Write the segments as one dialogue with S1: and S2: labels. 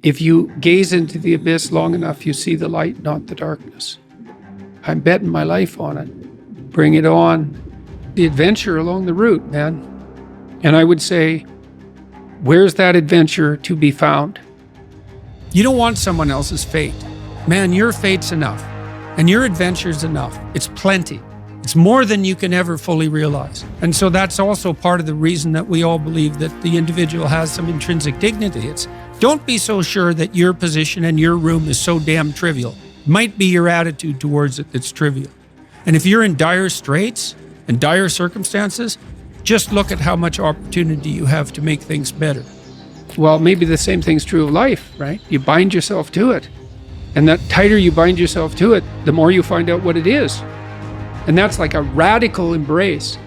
S1: If you gaze into the abyss long enough, you see the light, not the darkness. I'm betting my life on it. Bring it on. The adventure along the route, man. And I would say, where's that adventure to be found? You don't want someone else's fate. Man, your fate's enough. And your adventure's enough. It's plenty. It's more than you can ever fully realize. And so that's also part of the reason that we all believe that the individual has some intrinsic dignity. It's don't be so sure that your position and your room is so damn trivial. It might be your attitude towards it that's trivial. And if you're in dire straits and dire circumstances, just look at how much opportunity you have to make things better. Well, maybe the same thing's true of life, right? You bind yourself to it. And the tighter you bind yourself to it, the more you find out what it is. And that's like a radical embrace.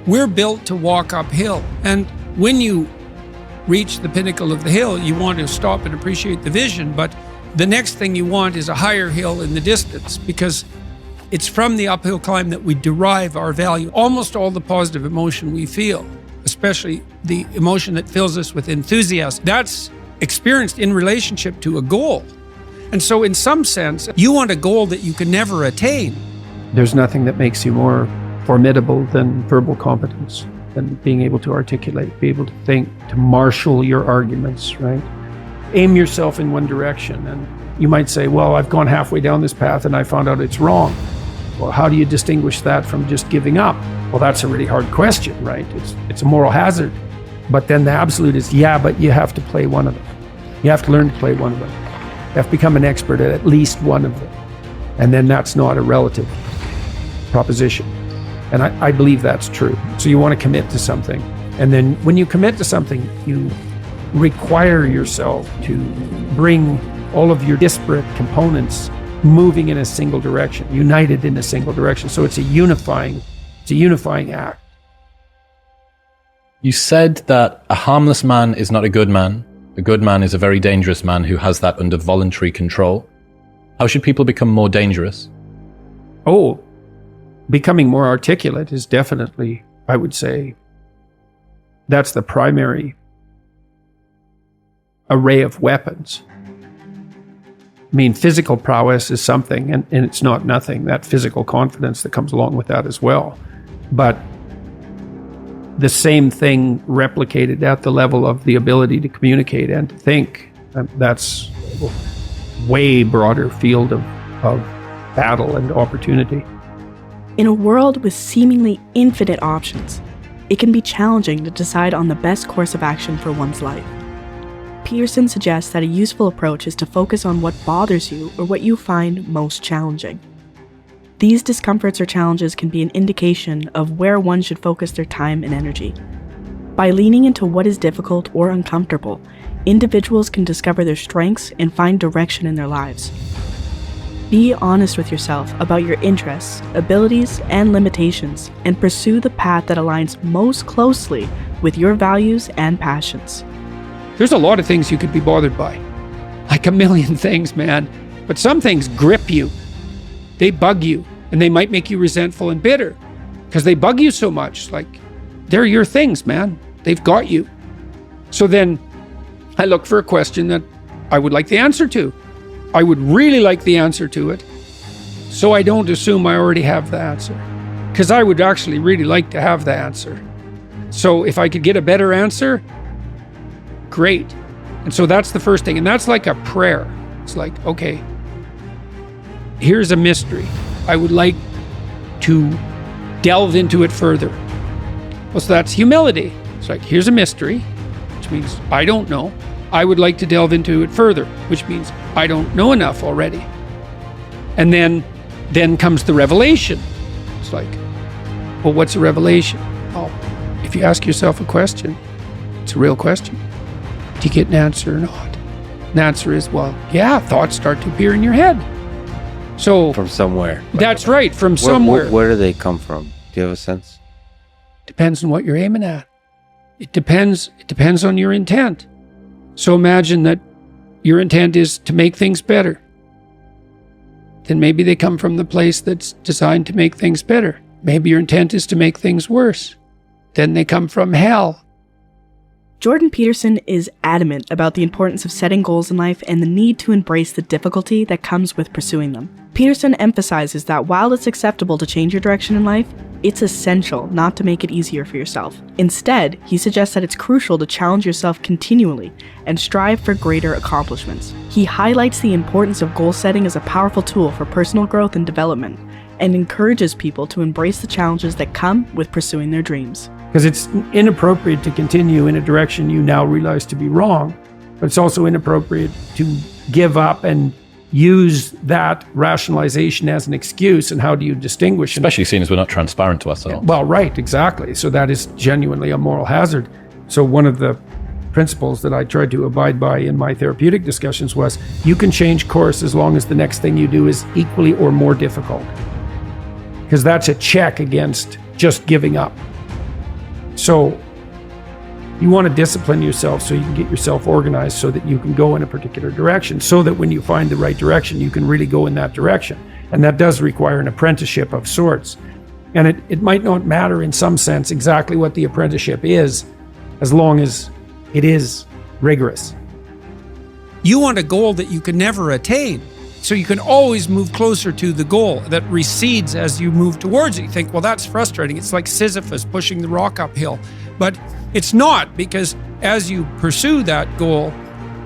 S1: We're built to walk uphill. And when you reach the pinnacle of the hill, you want to stop and appreciate the vision. But the next thing you want is a higher hill in the distance, because it's from the uphill climb that we derive our value. Almost all the positive emotion we feel, especially the emotion that fills us with enthusiasm, that's experienced in relationship to a goal. And so in some sense, you want a goal that you can never attain. There's nothing that makes you more formidable than verbal competence, than being able to articulate, be able to think, to marshal your arguments, right? Aim yourself in one direction. And you might say, well, I've gone halfway down this path and I found out it's wrong. Well, how do you distinguish that from just giving up? Well, that's a really hard question, right? It's a moral hazard. But then the absolute is, yeah, but you have to play one of them. You have to learn to play one of them. You have to become an expert at least one of them. And then that's not a relative proposition. And I believe that's true. So you want to commit to something. And then when you commit to something, you require yourself to bring all of your disparate components moving in a single direction, united in a single direction. So it's a unifying act.
S2: You said that a harmless man is not a good man. A good man is a very dangerous man who has that under voluntary control. How should people become more dangerous?
S1: Oh, becoming more articulate is definitely, I would say, that's the primary array of weapons. I mean, physical prowess is something, and it's not nothing, that physical confidence that comes along with that as well. But the same thing replicated at the level of the ability to communicate and to think, that's a way broader field of battle and opportunity.
S3: In a world with seemingly infinite options, it can be challenging to decide on the best course of action for one's life. Peterson suggests that a useful approach is to focus on what bothers you or what you find most challenging. These discomforts or challenges can be an indication of where one should focus their time and energy. By leaning into what is difficult or uncomfortable, individuals can discover their strengths and find direction in their lives. Be honest with yourself about your interests, abilities, and limitations, and pursue the path that aligns most closely with your values and passions.
S1: There's a lot of things you could be bothered by. Like a million things, man. But some things grip you. They bug you, and they might make you resentful and bitter because they bug you so much. Like, they're your things, man. They've got you. So then I look for a question that I would like the answer to. I would really like the answer to it, so I don't assume I already have the answer, because I would actually really like to have the answer. So if I could get a better answer, great. And so that's the first thing. And that's like a prayer. It's like, okay, here's a mystery. I would like to delve into it further. Well, so that's humility. It's like, here's a mystery, which means I don't know. I would like to delve into it further, which means I don't know enough already. And then comes the revelation. It's like, well, what's a revelation? Oh, if you ask yourself a question, it's a real question. Do you get an answer or not? And the answer is, well, yeah, thoughts start to appear in your head. So
S4: from somewhere.
S1: That's right, from somewhere.
S4: Where do they come from? Do you have a sense?
S1: Depends on what you're aiming at. It depends on your intent. So imagine that your intent is to make things better. Then maybe they come from the place that's designed to make things better. Maybe your intent is to make things worse. Then they come from hell.
S3: Jordan Peterson is adamant about the importance of setting goals in life and the need to embrace the difficulty that comes with pursuing them. Peterson emphasizes that while it's acceptable to change your direction in life, it's essential not to make it easier for yourself. Instead, he suggests that it's crucial to challenge yourself continually and strive for greater accomplishments. He highlights the importance of goal setting as a powerful tool for personal growth and development, and encourages people to embrace the challenges that come with pursuing their dreams.
S1: Because it's inappropriate to continue in a direction you now realize to be wrong, but it's also inappropriate to give up and use that rationalization as an excuse. And how do you distinguish?
S2: Especially seeing as we're not transparent to ourselves.
S1: Well, right, exactly. So that is genuinely a moral hazard. So one of the principles that I tried to abide by in my therapeutic discussions was you can change course as long as the next thing you do is equally or more difficult. Because that's a check against just giving up. So you want to discipline yourself so you can get yourself organized so that you can go in a particular direction, so that when you find the right direction, you can really go in that direction. And that does require an apprenticeship of sorts. And it might not matter in some sense exactly what the apprenticeship is, as long as it is rigorous. You want a goal that you can never attain. So you can always move closer to the goal that recedes as you move towards it. You think, well, that's frustrating. It's like Sisyphus pushing the rock uphill. But it's not, because as you pursue that goal,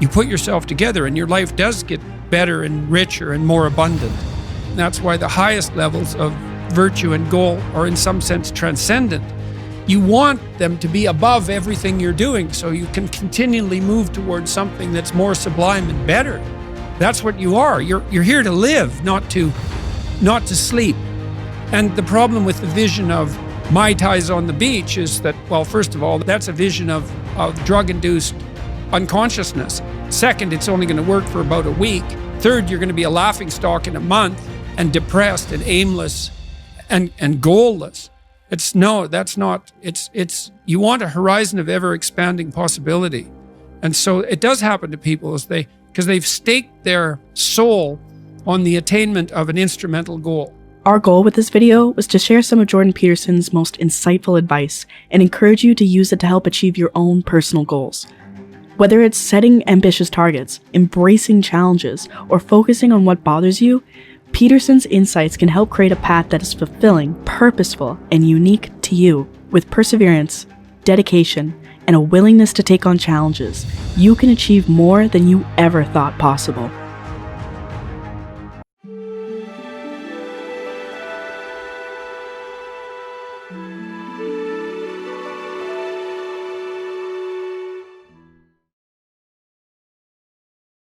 S1: you put yourself together and your life does get better and richer and more abundant. And that's why the highest levels of virtue and goal are in some sense transcendent. You want them to be above everything you're doing so you can continually move towards something that's more sublime and better. That's what you are. You're here to live, not to sleep. And the problem with the vision of Mai Tais on the beach is that, well, first of all, that's a vision of drug-induced unconsciousness. Second, it's only going to work for about a week. Third, you're going to be a laughingstock in a month and depressed and aimless and goalless. You want a horizon of ever-expanding possibility. And so it does happen to people because they've staked their soul on the attainment of an instrumental goal.
S3: Our goal with this video was to share some of Jordan Peterson's most insightful advice and encourage you to use it to help achieve your own personal goals. Whether it's setting ambitious targets, embracing challenges, or focusing on what bothers you, Peterson's insights can help create a path that is fulfilling, purposeful, and unique to you. With perseverance, dedication, and a willingness to take on challenges, you can achieve more than you ever thought possible.